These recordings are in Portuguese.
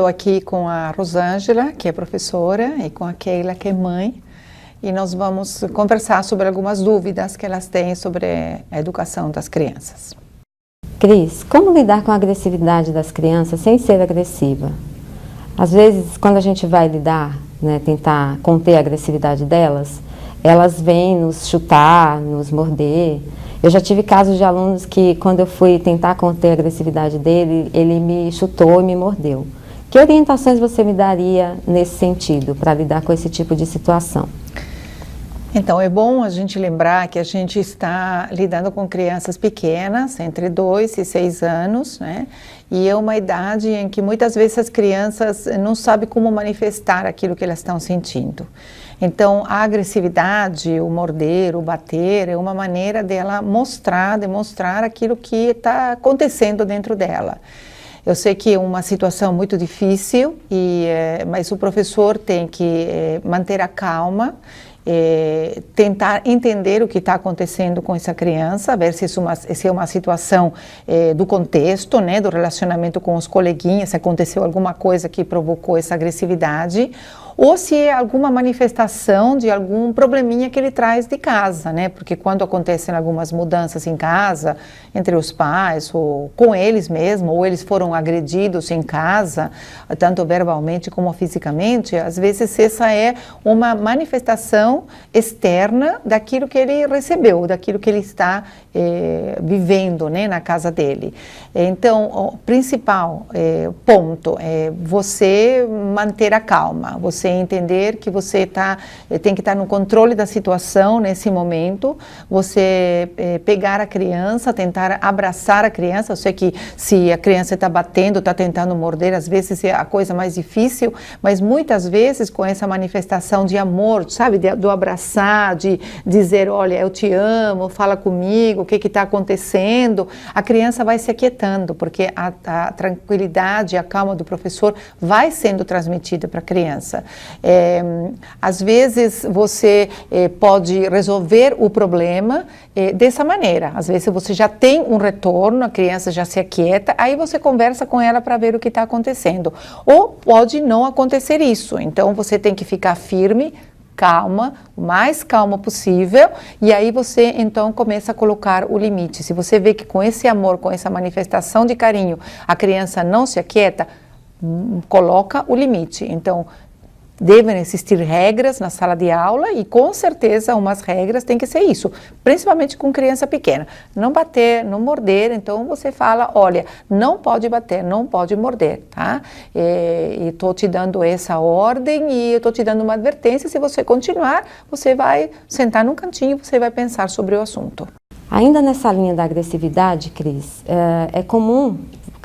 estou aqui com a Rosângela, que é professora, e com a Keila, que é mãe, e nós vamos conversar sobre algumas dúvidas que elas têm sobre a educação das crianças. Cris, como lidar com a agressividade das crianças sem ser agressiva? Às vezes, quando a gente vai lidar, tentar conter a agressividade delas, elas vêm nos chutar, nos morder. Eu já tive casos de alunos que, quando eu fui tentar conter a agressividade dele, ele me chutou e me mordeu. Que orientações você me daria nesse sentido, para lidar com esse tipo de situação? Então, é bom a gente lembrar que a gente está lidando com crianças pequenas, entre 2 e 6 anos, né? E é uma idade em que muitas vezes as crianças não sabem como manifestar aquilo que elas estão sentindo. Então, a agressividade, o morder, o bater, é uma maneira dela demonstrar aquilo que está acontecendo dentro dela. Eu sei que é uma situação muito difícil, mas o professor tem que manter a calma, tentar entender o que está acontecendo com essa criança, ver se é uma situação do contexto, do relacionamento com os coleguinhas, se aconteceu alguma coisa que provocou essa agressividade, ou se é alguma manifestação de algum probleminha que ele traz de casa, porque quando acontecem algumas mudanças em casa, entre os pais, ou com eles mesmo, ou eles foram agredidos em casa, tanto verbalmente como fisicamente, às vezes essa é uma manifestação externa daquilo que ele recebeu, daquilo que ele está vivendo, na casa dele. Então, o principal ponto é você manter a calma, você entender que você tem que estar no controle da situação nesse momento, você pegar a criança, tentar abraçar a criança. Eu sei que se a criança está batendo, está tentando morder, às vezes é a coisa mais difícil, mas muitas vezes com essa manifestação de amor, sabe, do abraçar, de dizer, olha, eu te amo, fala comigo, o que está acontecendo, a criança vai se aquietando, porque a tranquilidade, a calma do professor vai sendo transmitida para a criança. Às vezes você pode resolver o problema dessa maneira. Às vezes você já tem um retorno, a criança já se aquieta, aí você conversa com ela para ver o que está acontecendo. Ou pode não acontecer isso, então você tem que ficar firme, calma, o mais calma possível, e aí você então começa a colocar o limite. Se você vê que com esse amor, com essa manifestação de carinho, a criança não se aquieta, coloca o limite. Então, devem existir regras na sala de aula e com certeza umas regras tem que ser isso, principalmente com criança pequena. Não bater, não morder, então você fala, olha, não pode bater, não pode morder, tá? E estou te dando essa ordem e estou te dando uma advertência, se você continuar, você vai sentar num cantinho e você vai pensar sobre o assunto. Ainda nessa linha da agressividade, Cris, é comum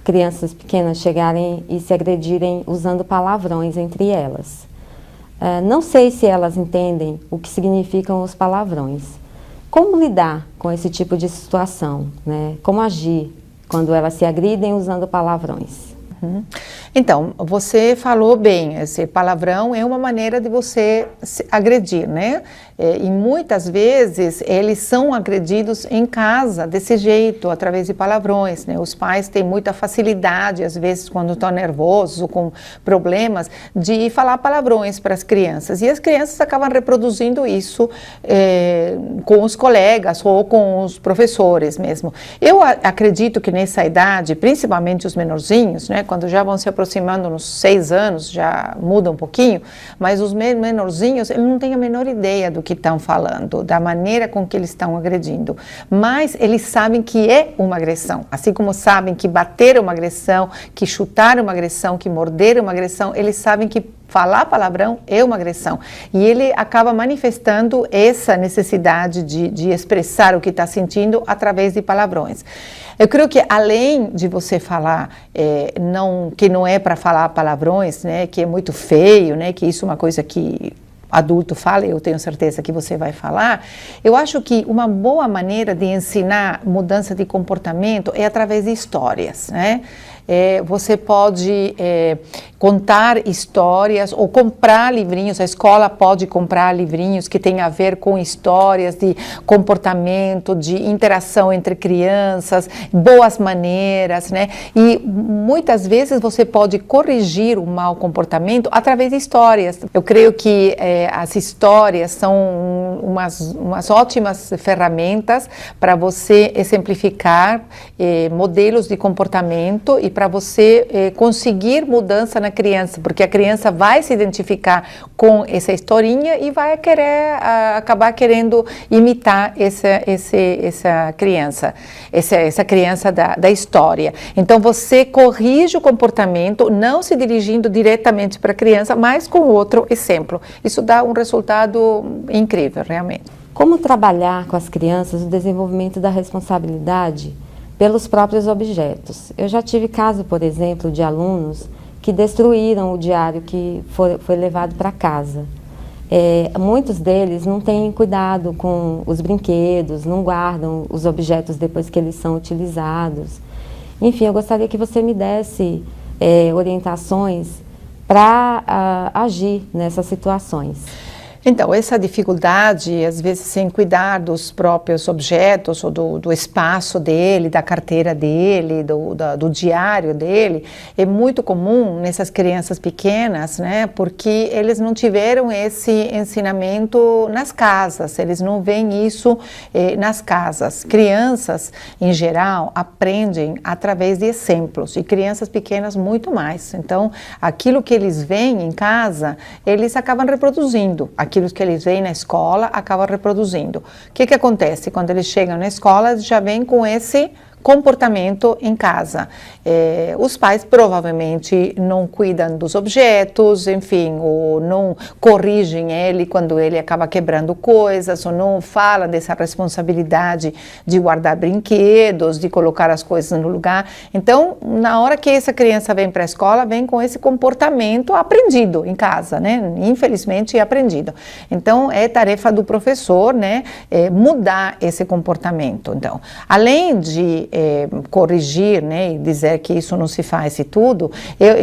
crianças pequenas chegarem e se agredirem usando palavrões entre elas. Não sei se elas entendem o que significam os palavrões. Como lidar com esse tipo de situação, Como agir quando elas se agridem usando palavrões? Então, você falou bem, esse palavrão é uma maneira de você se agredir, E muitas vezes eles são agredidos em casa desse jeito, através de palavrões, Os pais têm muita facilidade, às vezes quando estão nervosos ou com problemas, de falar palavrões para as crianças. E as crianças acabam reproduzindo isso com os colegas ou com os professores mesmo. Eu acredito que nessa idade, principalmente os menorzinhos, quando já vão se aproximando nos 6 anos, já muda um pouquinho, mas os menorzinhos, eles não têm a menor ideia do que estão falando, da maneira com que eles estão agredindo, mas eles sabem que é uma agressão, assim como sabem que bater é uma agressão, que chutar é uma agressão, que morder é uma agressão, eles sabem que falar palavrão é uma agressão, e ele acaba manifestando essa necessidade de expressar o que está sentindo através de palavrões. Eu creio que além de você falar que não é para falar palavrões, que é muito feio, que isso é uma coisa que adulto fala, eu tenho certeza que você vai falar, eu acho que uma boa maneira de ensinar mudança de comportamento é através de histórias, você pode contar histórias ou comprar livrinhos. A escola pode comprar livrinhos que têm a ver com histórias de comportamento, de interação entre crianças, boas maneiras, né? E muitas vezes você pode corrigir o mau comportamento através de histórias. Eu creio que as histórias são umas ótimas ferramentas para você exemplificar modelos de comportamento e para você conseguir mudança na criança, porque a criança vai se identificar com essa historinha e vai acabar querendo imitar essa criança da história. Então você corrige o comportamento, não se dirigindo diretamente para a criança, mas com outro exemplo. Isso dá um resultado incrível, realmente. Como trabalhar com as crianças o desenvolvimento da responsabilidade pelos próprios objetos? Eu já tive caso, por exemplo, de alunos que destruíram o diário que foi levado para casa. Muitos deles não têm cuidado com os brinquedos, não guardam os objetos depois que eles são utilizados. Enfim, eu gostaria que você me desse orientações para agir nessas situações. Então, essa dificuldade, às vezes, sem cuidar dos próprios objetos ou do espaço dele, da carteira dele, do diário dele, é muito comum nessas crianças pequenas, né? Porque eles não tiveram esse ensinamento nas casas, eles não veem isso nas casas. Crianças, em geral, aprendem através de exemplos e crianças pequenas muito mais. Então, aquilo que eles veem em casa, eles acabam reproduzindo. Aquilo que eles veem na escola, acabam reproduzindo. O que acontece? Quando eles chegam na escola, eles já vêm com esse comportamento em casa. Os pais provavelmente não cuidam dos objetos, enfim, ou não corrigem ele quando ele acaba quebrando coisas, ou não falam dessa responsabilidade de guardar brinquedos, de colocar as coisas no lugar. Então, na hora que essa criança vem para a escola, vem com esse comportamento aprendido em casa, né? Infelizmente, aprendido. Então, é tarefa do professor, né? Mudar esse comportamento. Então, além de corrigir, né, e dizer que isso não se faz e tudo,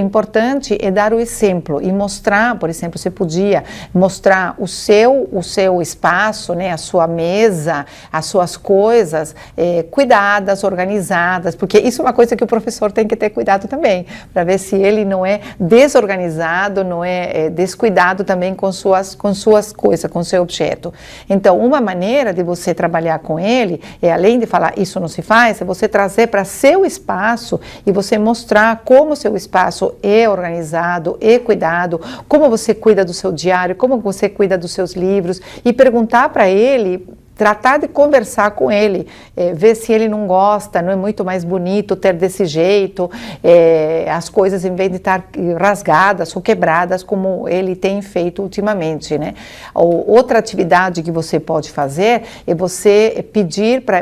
importante é dar o exemplo e mostrar, por exemplo, você podia mostrar o seu espaço, né, a sua mesa, as suas coisas cuidadas, organizadas, porque isso é uma coisa que o professor tem que ter cuidado também, para ver se ele não é desorganizado, não é descuidado também com suas coisas, com seu objeto. Então, uma maneira de você trabalhar com ele além de falar isso não se faz, é você trazer para seu espaço e você mostrar como seu espaço é organizado, é cuidado, como você cuida do seu diário, como você cuida dos seus livros e perguntar para ele, tratar de conversar com ele, ver se ele não gosta, não é muito mais bonito ter desse jeito, as coisas em vez de estar rasgadas ou quebradas como ele tem feito ultimamente, né? Outra atividade que você pode fazer é você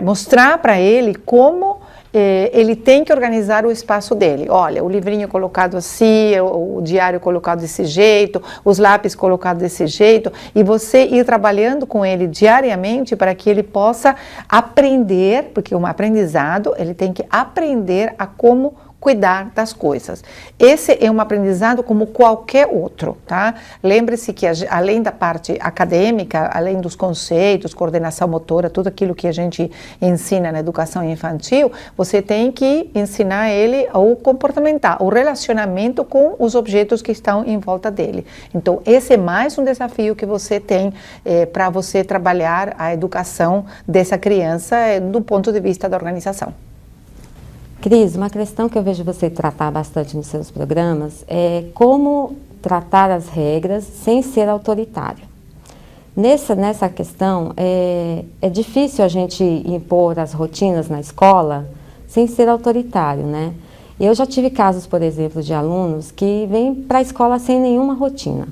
mostrar para ele como ele tem que organizar o espaço dele. Olha, o livrinho colocado assim, o diário colocado desse jeito, os lápis colocados desse jeito, e você ir trabalhando com ele diariamente para que ele possa aprender, porque um aprendizado, ele tem que aprender a como cuidar das coisas. Esse é um aprendizado como qualquer outro, tá? Lembre-se que além da parte acadêmica, além dos conceitos, coordenação motora, tudo aquilo que a gente ensina na educação infantil, você tem que ensinar ele o comportamental, o relacionamento com os objetos que estão em volta dele. Então, esse é mais um desafio que você tem para você trabalhar a educação dessa criança do ponto de vista da organização. Cris, uma questão que eu vejo você tratar bastante nos seus programas é como tratar as regras sem ser autoritário. Nessa questão, é difícil a gente impor as rotinas na escola sem ser autoritário, né? Eu já tive casos, por exemplo, de alunos que vêm para a escola sem nenhuma rotina.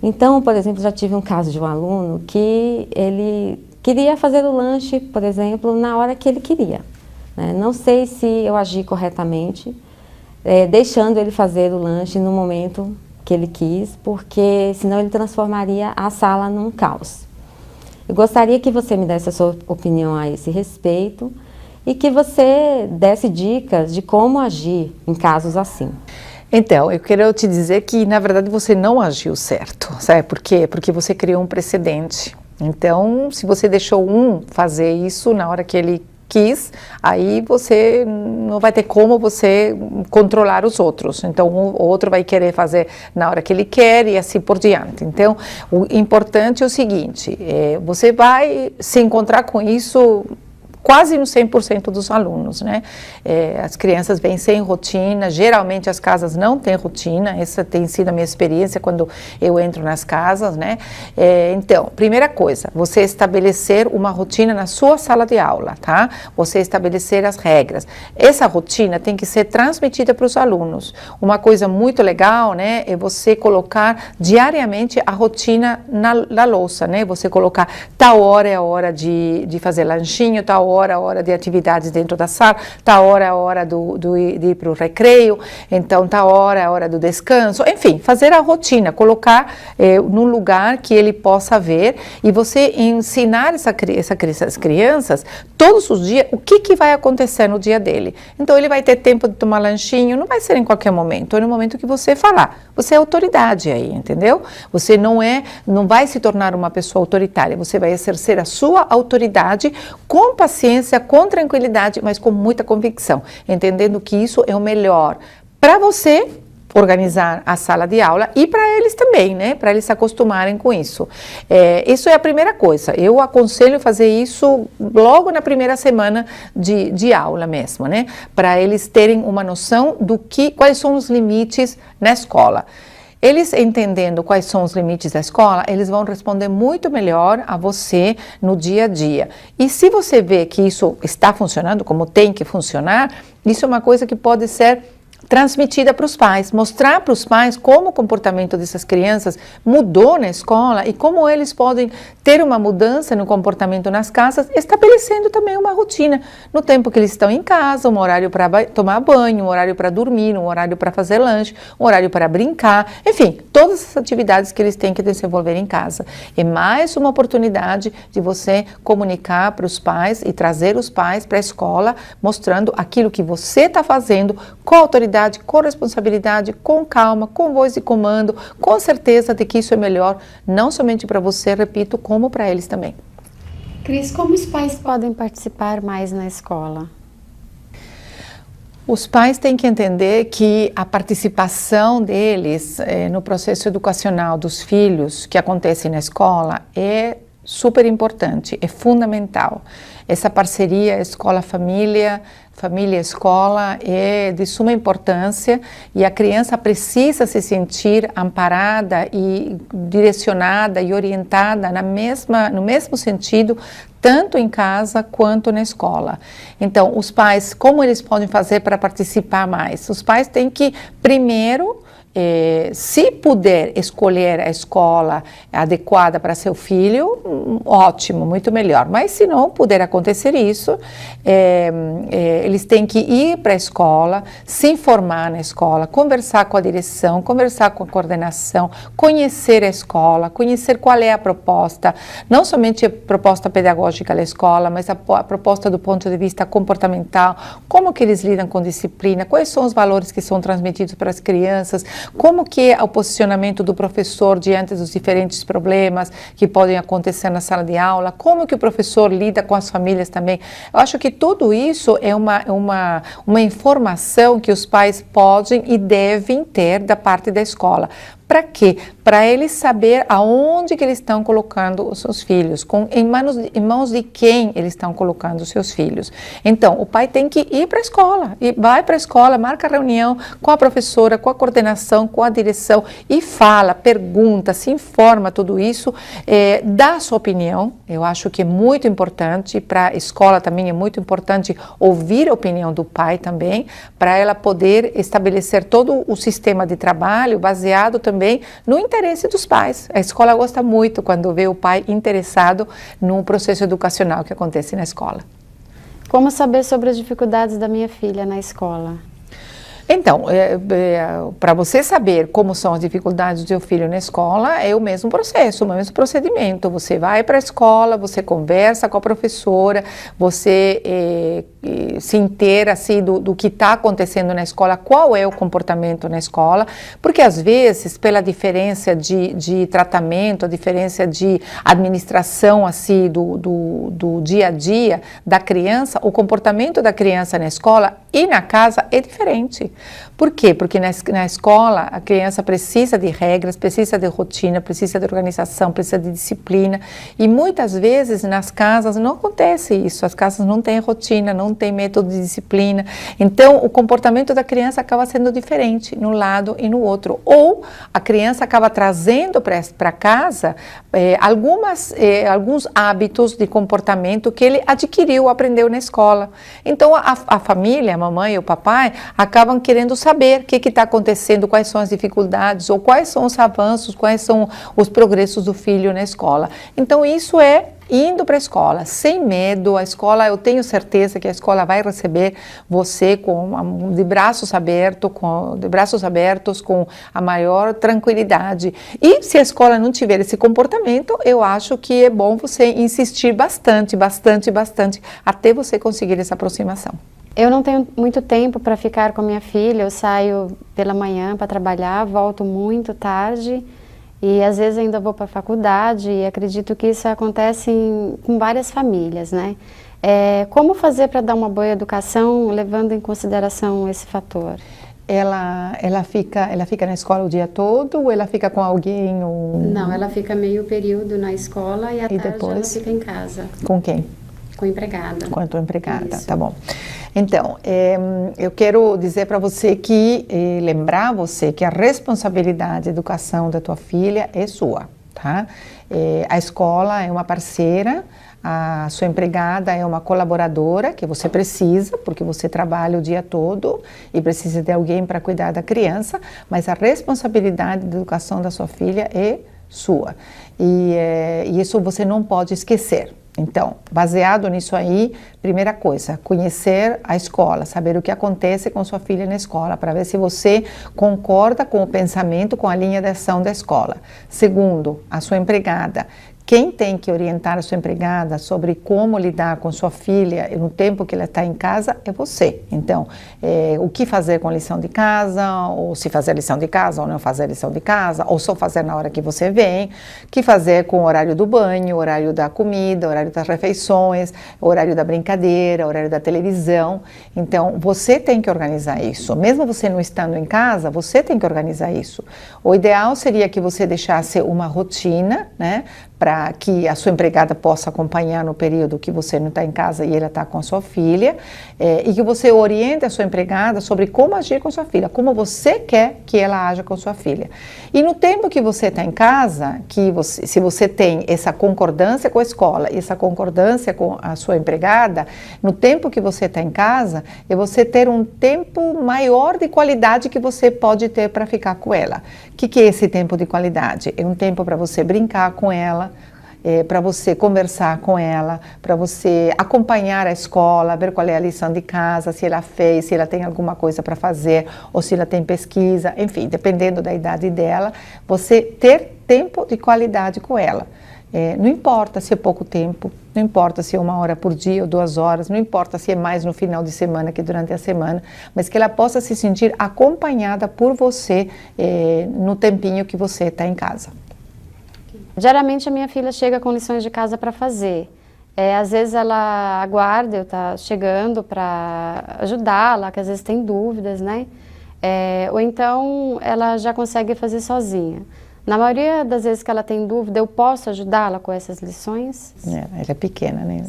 Então, por exemplo, já tive um caso de um aluno que ele queria fazer o lanche, por exemplo, na hora que ele queria. Não sei se eu agi corretamente, deixando ele fazer o lanche no momento que ele quis, porque senão ele transformaria a sala num caos. Eu gostaria que você me desse a sua opinião a esse respeito e que você desse dicas de como agir em casos assim. Então, eu quero te dizer que, na verdade, você não agiu certo, sabe por quê? Porque você criou um precedente. Então, se você deixou um fazer isso na hora que ele quis, aí você não vai ter como você controlar os outros. Então, o outro vai querer fazer na hora que ele quer e assim por diante. Então, o importante é o seguinte, você vai se encontrar com isso quase no 100% dos alunos, né? As crianças vêm sem rotina, geralmente as casas não têm rotina, essa tem sido a minha experiência quando eu entro nas casas, né? Então, primeira coisa, você estabelecer uma rotina na sua sala de aula, tá? Você estabelecer as regras. Essa rotina tem que ser transmitida para os alunos. Uma coisa muito legal, né, é você colocar diariamente a rotina na louça, né? Você colocar tal hora é a hora de fazer lanchinho, tal hora, a hora de atividades dentro da sala, tá hora, a hora de ir para o recreio, então tá hora, a hora do descanso, enfim, fazer a rotina, colocar num lugar que ele possa ver e você ensinar essas crianças todos os dias o que vai acontecer no dia dele. Então ele vai ter tempo de tomar lanchinho, não vai ser em qualquer momento, é no momento que você falar. Você é autoridade aí, entendeu? Você não vai se tornar uma pessoa autoritária, você vai exercer a sua autoridade com paciência, com tranquilidade, mas com muita convicção, entendendo que isso é o melhor para você organizar a sala de aula e para eles também, né? Para eles se acostumarem com isso. Isso é a primeira coisa. Eu aconselho fazer isso logo na primeira semana de aula mesmo, né? Para eles terem uma noção quais são os limites na escola. Eles entendendo quais são os limites da escola, eles vão responder muito melhor a você no dia a dia. E se você vê que isso está funcionando como tem que funcionar, isso é uma coisa que pode ser transmitida para os pais, mostrar para os pais como o comportamento dessas crianças mudou na escola e como eles podem ter uma mudança no comportamento nas casas, estabelecendo também uma rotina no tempo que eles estão em casa, um horário para tomar banho, um horário para dormir, um horário para fazer lanche, um horário para brincar, enfim, todas as atividades que eles têm que desenvolver em casa. É mais uma oportunidade de você comunicar para os pais e trazer os pais para a escola, mostrando aquilo que você está fazendo com autoridade, com responsabilidade, com calma, com voz de comando, com certeza de que isso é melhor, não somente para você, repito, como para eles também. Cris, como os pais podem participar mais na escola? Os pais têm que entender que a participação deles no processo educacional dos filhos que acontece na escola é super importante, é fundamental. Essa parceria escola-família, família-escola é de suma importância e a criança precisa se sentir amparada e direcionada e orientada no mesmo sentido, tanto em casa quanto na escola. Então, os pais, como eles podem fazer para participar mais? Os pais têm que, primeiro, se puder escolher a escola adequada para seu filho, ótimo, muito melhor. Mas se não puder acontecer isso, eles têm que ir para a escola, se informar na escola, conversar com a direção, conversar com a coordenação, conhecer a escola, conhecer qual é a proposta, não somente a proposta pedagógica da escola, mas a proposta do ponto de vista comportamental, como que eles lidam com disciplina, quais são os valores que são transmitidos para as crianças, como que é o posicionamento do professor diante dos diferentes problemas que podem acontecer na sala de aula, como que o professor lida com as famílias também. Eu acho que tudo isso é uma informação que os pais podem e devem ter da parte da escola. Para quê? Para eles saber aonde que eles estão colocando os seus filhos, em mãos de quem eles estão colocando os seus filhos. Então, o pai tem que ir para a escola, e vai para a escola, marca reunião com a professora, com a coordenação, com a direção e fala, pergunta, se informa tudo isso, dá a sua opinião. Eu acho que é muito importante, para a escola também é muito importante ouvir a opinião do pai também, para ela poder estabelecer todo o sistema de trabalho baseado também no interesse dos pais. A escola gosta muito quando vê o pai interessado no processo educacional que acontece na escola. Como saber sobre as dificuldades da minha filha na escola? Então, para você saber como são as dificuldades do seu filho na escola, é o mesmo processo, o mesmo procedimento. Você vai para a escola, você conversa com a professora, você se inteira assim, do que está acontecendo na escola, qual é o comportamento na escola, porque às vezes, pela diferença de tratamento, a diferença de administração assim, do dia a dia da criança, o comportamento da criança na escola e na casa é diferente. Por quê? Porque na escola a criança precisa de regras, precisa de rotina, precisa de organização, precisa de disciplina, e muitas vezes nas casas não acontece isso, as casas não têm rotina, não tem método de disciplina, então o comportamento da criança acaba sendo diferente num lado e no outro, ou a criança acaba trazendo para casa alguns hábitos de comportamento que ele adquiriu, aprendeu na escola. Então a família, a mamãe e o papai acabam querendo saber o que está acontecendo, quais são as dificuldades ou quais são os avanços, quais são os progressos do filho na escola. Então isso é indo para a escola, sem medo. A escola, eu tenho certeza que a escola vai receber você de braços abertos, com a maior tranquilidade. E se a escola não tiver esse comportamento, eu acho que é bom você insistir bastante, até você conseguir essa aproximação. Eu não tenho muito tempo para ficar com minha filha, eu saio pela manhã para trabalhar, volto muito tarde e às vezes ainda vou para a faculdade, e acredito que isso acontece com várias famílias, né? Como fazer para dar uma boa educação, levando em consideração esse fator? Ela fica na escola o dia todo ou ela fica com alguém? Ou... Não, ela fica meio período na escola e à tarde depois? ela fica em casa. Com quem? Com a empregada. Com a tua empregada, Isso. tá bom. Então, eu quero dizer para você que, lembrar você que a responsabilidade da educação da tua filha é sua, tá? A escola é uma parceira, a sua empregada é uma colaboradora que você precisa, porque você trabalha o dia todo e precisa de alguém para cuidar da criança, mas a responsabilidade da educação da sua filha é sua. E isso você não pode esquecer. Então, baseado nisso aí, primeira coisa, conhecer a escola, saber o que acontece com sua filha na escola, para ver se você concorda com o pensamento, com a linha de ação da escola. Segundo, a sua empregada. Quem tem que orientar a sua empregada sobre como lidar com sua filha no tempo que ela está em casa é você. Então, o que fazer com a lição de casa, ou se fazer lição de casa ou não fazer lição de casa, ou só fazer na hora que você vem, o que fazer com o horário do banho, horário da comida, horário das refeições, horário da brincadeira, horário da televisão. Então, você tem que organizar isso. Mesmo você não estando em casa, você tem que organizar isso. O ideal seria que você deixasse uma rotina, né, para que a sua empregada possa acompanhar no período que você não está em casa e ela está com a sua filha, e que você oriente a sua empregada sobre como agir com sua filha, como você quer que ela haja com sua filha. E no tempo que você está em casa, se você tem essa concordância com a escola e essa concordância com a sua empregada, no tempo que você está em casa, é você ter um tempo maior de qualidade que você pode ter para ficar com ela. O que é esse tempo de qualidade? É um tempo para você brincar com ela, para você conversar com ela, para você acompanhar a escola, ver qual é a lição de casa, se ela fez, se ela tem alguma coisa para fazer, ou se ela tem pesquisa, enfim, dependendo da idade dela, você ter tempo de qualidade com ela. Não importa se é pouco tempo, não importa se é 1 hora por dia ou 2 horas, não importa se é mais no final de semana que durante a semana, mas que ela possa se sentir acompanhada por você no tempinho que você está em casa. Diariamente a minha filha chega com lições de casa para fazer. Às vezes ela aguarda eu estar chegando para ajudá-la, que às vezes tem dúvidas, né? Ou então ela já consegue fazer sozinha. Na maioria das vezes que ela tem dúvida, eu posso ajudá-la com essas lições? Ela é pequena, né?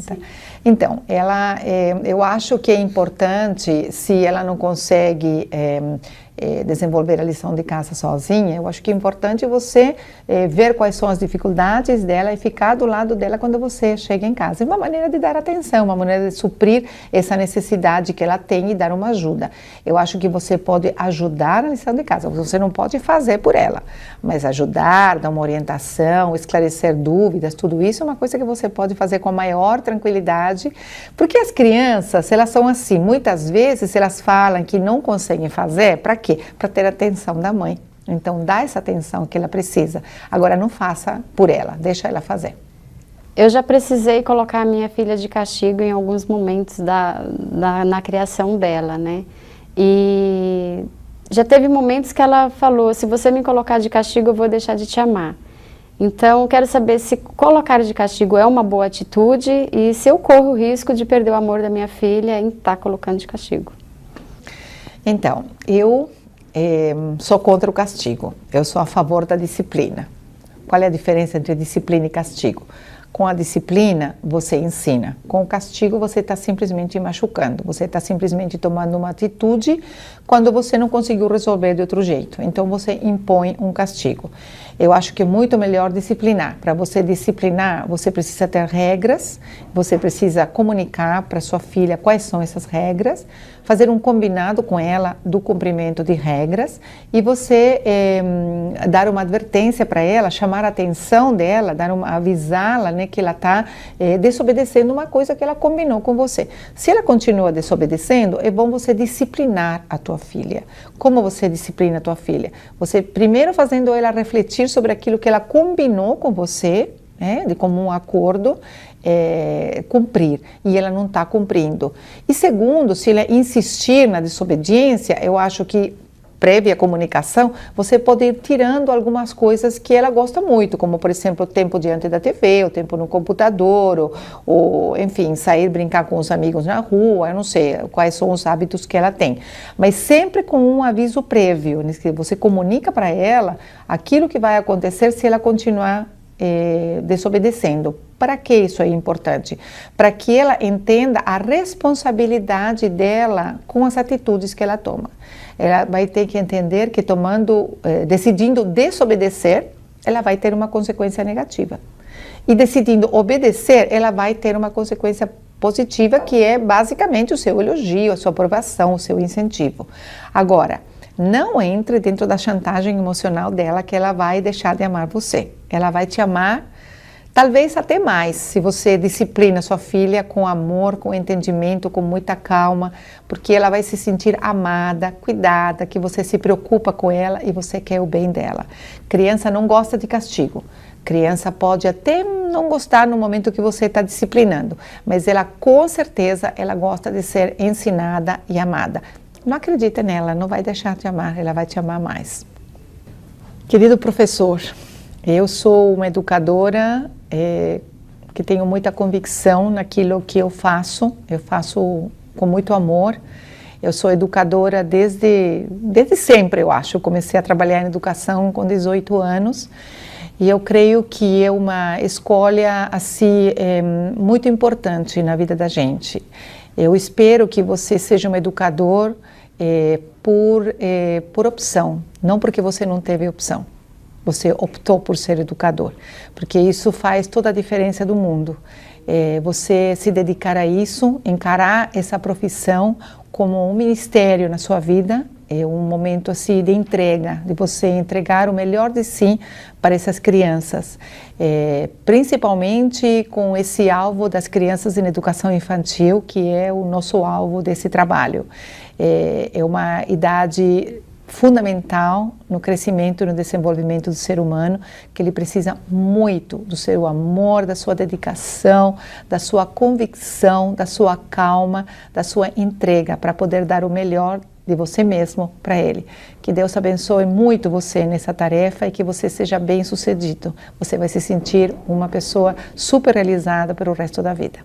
Então, eu acho que é importante, se ela não consegue desenvolver a lição de casa sozinha, eu acho que é importante você ver quais são as dificuldades dela e ficar do lado dela quando você chega em casa. É uma maneira de dar atenção, uma maneira de suprir essa necessidade que ela tem e dar uma ajuda. Eu acho que você pode ajudar na lição de casa, você não pode fazer por ela, mas ajudar, dar uma orientação, esclarecer dúvidas, tudo isso é uma coisa que você pode fazer com a maior tranquilidade, porque as crianças, elas são assim, muitas vezes elas falam que não conseguem fazer, para quê? Para ter a atenção da mãe. Então, dá essa atenção que ela precisa. Agora, não faça por ela, deixa ela fazer. Eu já precisei colocar a minha filha de castigo em alguns momentos na criação dela, né? E já teve momentos que ela falou, se você me colocar de castigo, eu vou deixar de te amar. Então, eu quero saber se colocar de castigo é uma boa atitude e se eu corro o risco de perder o amor da minha filha em estar colocando de castigo. Então, eu sou contra o castigo, eu sou a favor da disciplina. Qual é a diferença entre disciplina e castigo? Com a disciplina, você ensina. Com o castigo, você está simplesmente machucando. Você está simplesmente tomando uma atitude quando você não conseguiu resolver de outro jeito. Então, você impõe um castigo. Eu acho que é muito melhor disciplinar. Para você disciplinar, você precisa ter regras, você precisa comunicar para sua filha quais são essas regras, fazer um combinado com ela do cumprimento de regras e você dar uma advertência para ela, chamar a atenção dela, avisá-la, né, que ela está desobedecendo uma coisa que ela combinou com você. Se ela continua desobedecendo, é bom você disciplinar a tua filha. Como você disciplina a tua filha? Você primeiro fazendo ela refletir sobre aquilo que ela combinou com você, de comum acordo, cumprir, e ela não está cumprindo. E segundo, se ela insistir na desobediência, eu acho que prévia comunicação, você pode ir tirando algumas coisas que ela gosta muito, como por exemplo o tempo diante da TV, o tempo no computador, ou enfim, sair brincar com os amigos na rua, eu não sei quais são os hábitos que ela tem. Mas sempre com um aviso prévio, né, que você comunica para ela aquilo que vai acontecer se ela continuar desobedecendo. Para que isso é importante? Para que ela entenda a responsabilidade dela com as atitudes que ela toma. Ela vai ter que entender que decidindo desobedecer, ela vai ter uma consequência negativa. E decidindo obedecer, ela vai ter uma consequência positiva, que é basicamente o seu elogio, a sua aprovação, o seu incentivo. Agora, não entre dentro da chantagem emocional dela que ela vai deixar de amar você. Ela vai te amar, talvez até mais, se você disciplina sua filha com amor, com entendimento, com muita calma, porque ela vai se sentir amada, cuidada, que você se preocupa com ela e você quer o bem dela. Criança não gosta de castigo. Criança pode até não gostar no momento que você está disciplinando, mas ela com certeza ela gosta de ser ensinada e amada. Não acredita nela, não vai deixar de amar, ela vai te amar mais. Querido professor, eu sou uma educadora que tenho muita convicção naquilo que eu faço com muito amor. Eu sou educadora desde sempre, eu acho. Eu comecei a trabalhar em educação com 18 anos e eu creio que é uma escolha assim, muito importante na vida da gente. Eu espero que você seja um educador por opção, não porque você não teve opção. Você optou por ser educador, porque isso faz toda a diferença do mundo. Você se dedicar a isso, encarar essa profissão como um ministério na sua vida, é um momento assim de entrega, de você entregar o melhor de si para essas crianças, principalmente com esse alvo das crianças em educação infantil, que é o nosso alvo desse trabalho. É uma idade fundamental no crescimento e no desenvolvimento do ser humano, que ele precisa muito do seu amor, da sua dedicação, da sua convicção, da sua calma, da sua entrega para poder dar o melhor de você mesmo para ele. Que Deus abençoe muito você nessa tarefa e que você seja bem-sucedido. Você vai se sentir uma pessoa super realizada pelo resto da vida.